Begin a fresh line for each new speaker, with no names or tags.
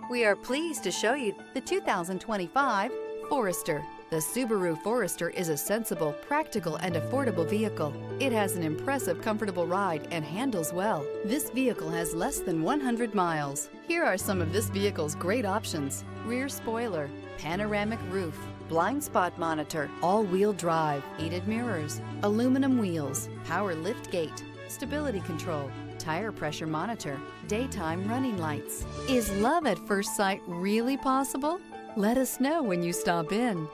We are pleased to show you the 2025 Forester. The Subaru Forester is a sensible, practical, and affordable vehicle. It has an impressive, comfortable ride and handles well. This vehicle has less than 100 miles. Here are some of this vehicle's great options: rear spoiler, panoramic roof, blind spot monitor, all-wheel drive, heated mirrors, aluminum wheels, power lift gate, stability control, tire pressure monitor, daytime running lights. Is love at first sight really possible? Let us know when you stop in.